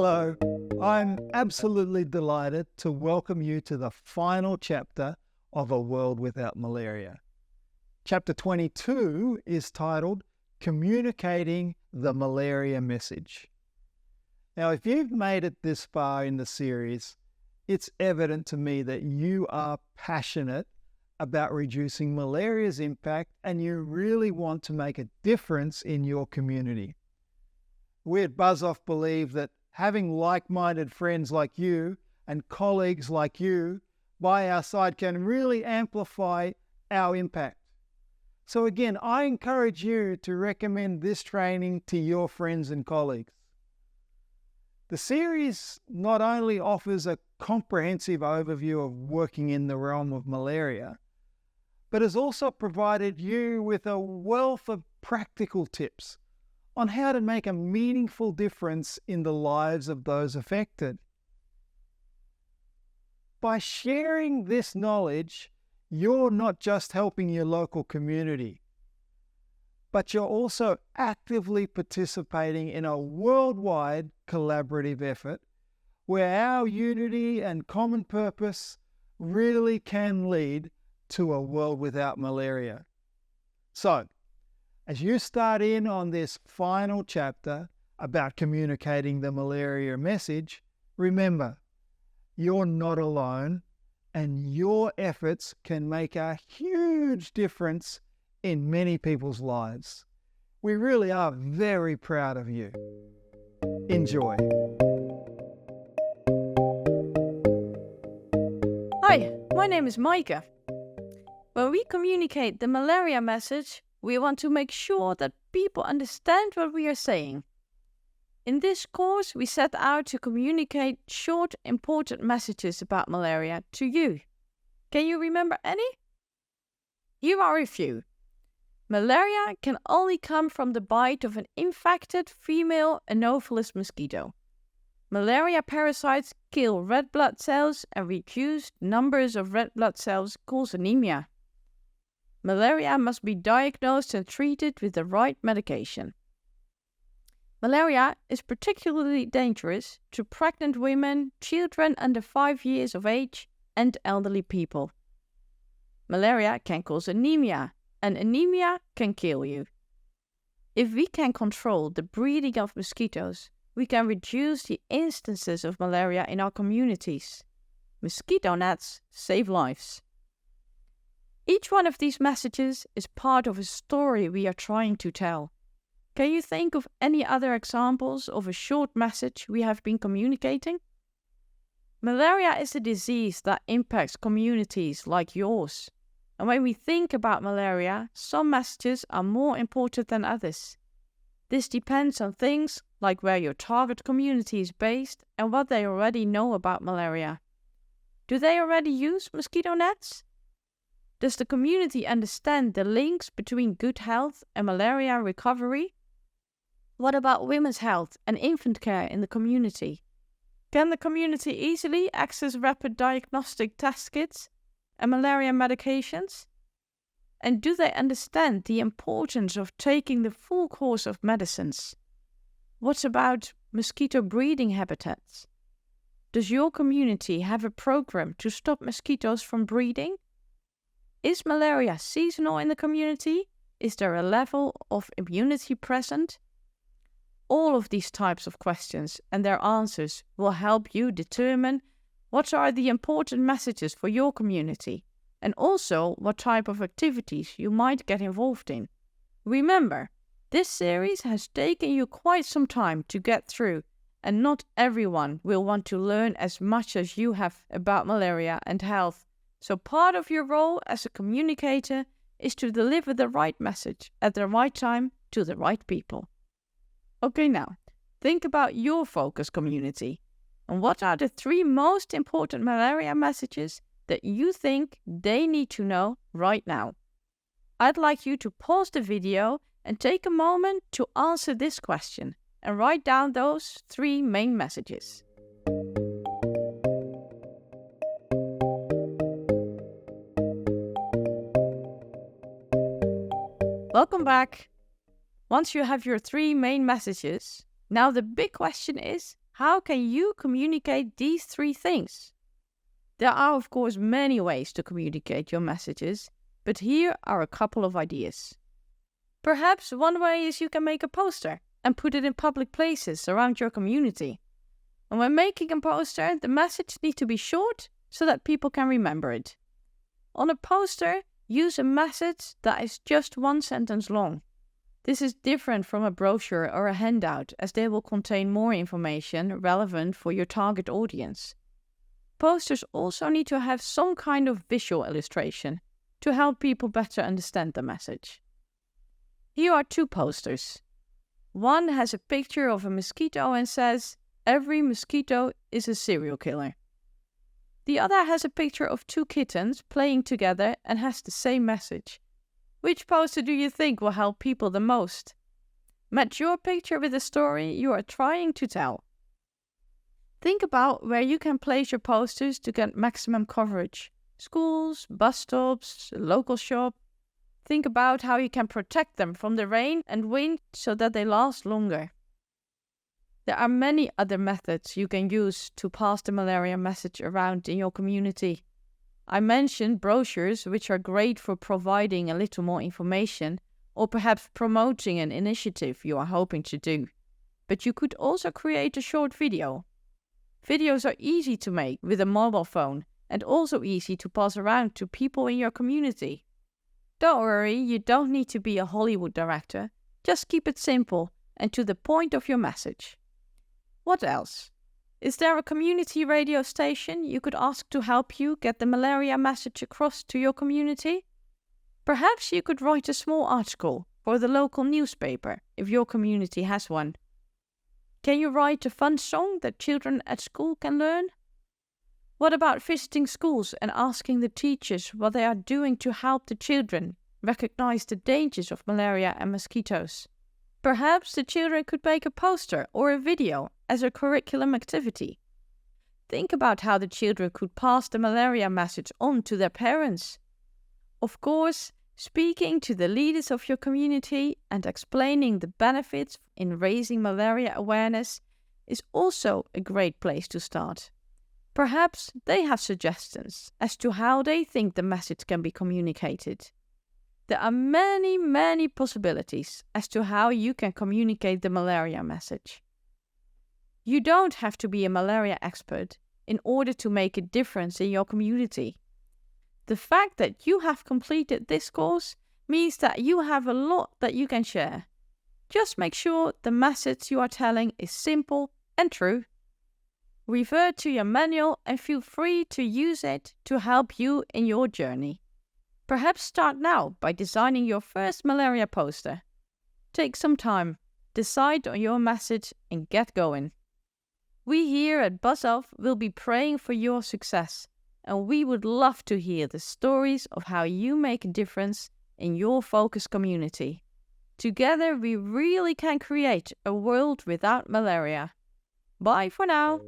Hello, I'm absolutely delighted to welcome you to the final chapter of A World Without Malaria. Chapter 22 is titled Communicating the Malaria Message. Now, if you've made it this far in the series, it's evident to me that you are passionate about reducing malaria's impact and you really want to make a difference in your community. We at BuzzOff believe that having like-minded friends like you and colleagues like you by our side can really amplify our impact. So again, I encourage you to recommend this training to your friends and colleagues. The series not only offers a comprehensive overview of working in the realm of malaria, but has also provided you with a wealth of practical tips on how to make a meaningful difference in the lives of those affected. By sharing this knowledge, you're not just helping your local community, but you're also actively participating in a worldwide collaborative effort where our unity and common purpose really can lead to a world without malaria. So, as you start in on this final chapter about communicating the malaria message, remember, you're not alone and your efforts can make a huge difference in many people's lives. We really are very proud of you. Enjoy. Hi, my name is Maaike. When we communicate the malaria message, we want to make sure that people understand what we are saying. In this course, we set out to communicate short, important messages about malaria to you. Can you remember any? Here are a few. Malaria can only come from the bite of an infected female Anopheles mosquito. Malaria parasites kill red blood cells and reduced numbers of red blood cells cause anemia. Malaria must be diagnosed and treated with the right medication. Malaria is particularly dangerous to pregnant women, children under 5 years of age, and elderly people. Malaria can cause anemia, and anemia can kill you. If we can control the breeding of mosquitoes, we can reduce the instances of malaria in our communities. Mosquito nets save lives. Each one of these messages is part of a story we are trying to tell. Can you think of any other examples of a short message we have been communicating? Malaria is a disease that impacts communities like yours. And when we think about malaria, some messages are more important than others. This depends on things like where your target community is based and what they already know about malaria. Do they already use mosquito nets? Does the community understand the links between good health and malaria recovery? What about women's health and infant care in the community? Can the community easily access rapid diagnostic test kits and malaria medications? And do they understand the importance of taking the full course of medicines? What about mosquito breeding habitats? Does your community have a program to stop mosquitoes from breeding? Is malaria seasonal in the community? Is there a level of immunity present? All of these types of questions and their answers will help you determine what are the important messages for your community and also what type of activities you might get involved in. Remember, this series has taken you quite some time to get through, and not everyone will want to learn as much as you have about malaria and health. So part of your role as a communicator is to deliver the right message at the right time to the right people. Okay, now, think about your focus community. And what are the 3 most important malaria messages that you think they need to know right now? I'd like you to pause the video and take a moment to answer this question and write down those 3 main messages. Welcome back. Once you have your 3 main messages, now the big question is, how can you communicate these 3 things? There are, of course, many ways to communicate your messages, but here are a couple of ideas. Perhaps one way is you can make a poster and put it in public places around your community. And when making a poster, the message needs to be short so that people can remember it. On a poster, use a message that is just 1 sentence long. This is different from a brochure or a handout, as they will contain more information relevant for your target audience. Posters also need to have some kind of visual illustration to help people better understand the message. Here are 2 posters. One has a picture of a mosquito and says, "Every mosquito is a serial killer." The other has a picture of 2 kittens playing together and has the same message. Which poster do you think will help people the most? Match your picture with the story you are trying to tell. Think about where you can place your posters to get maximum coverage. Schools, bus stops, a local shop. Think about how you can protect them from the rain and wind so that they last longer. There are many other methods you can use to pass the malaria message around in your community. I mentioned brochures, which are great for providing a little more information or perhaps promoting an initiative you are hoping to do. But you could also create a short video. Videos are easy to make with a mobile phone and also easy to pass around to people in your community. Don't worry, you don't need to be a Hollywood director. Just keep it simple and to the point of your message. What else? Is there a community radio station you could ask to help you get the malaria message across to your community? Perhaps you could write a small article for the local newspaper if your community has one. Can you write a fun song that children at school can learn? What about visiting schools and asking the teachers what they are doing to help the children recognize the dangers of malaria and mosquitoes? Perhaps the children could make a poster or a video as a curriculum activity. Think about how the children could pass the malaria message on to their parents. Of course, speaking to the leaders of your community and explaining the benefits in raising malaria awareness is also a great place to start. Perhaps they have suggestions as to how they think the message can be communicated. There are many possibilities as to how you can communicate the malaria message. You don't have to be a malaria expert in order to make a difference in your community. The fact that you have completed this course means that you have a lot that you can share. Just make sure the message you are telling is simple and true. Refer to your manual and feel free to use it to help you in your journey. Perhaps start now by designing your first malaria poster. Take some time, decide on your message and get going. We here at BuzzOff will be praying for your success, and we would love to hear the stories of how you make a difference in your focus community. Together we really can create a world without malaria. Bye for now.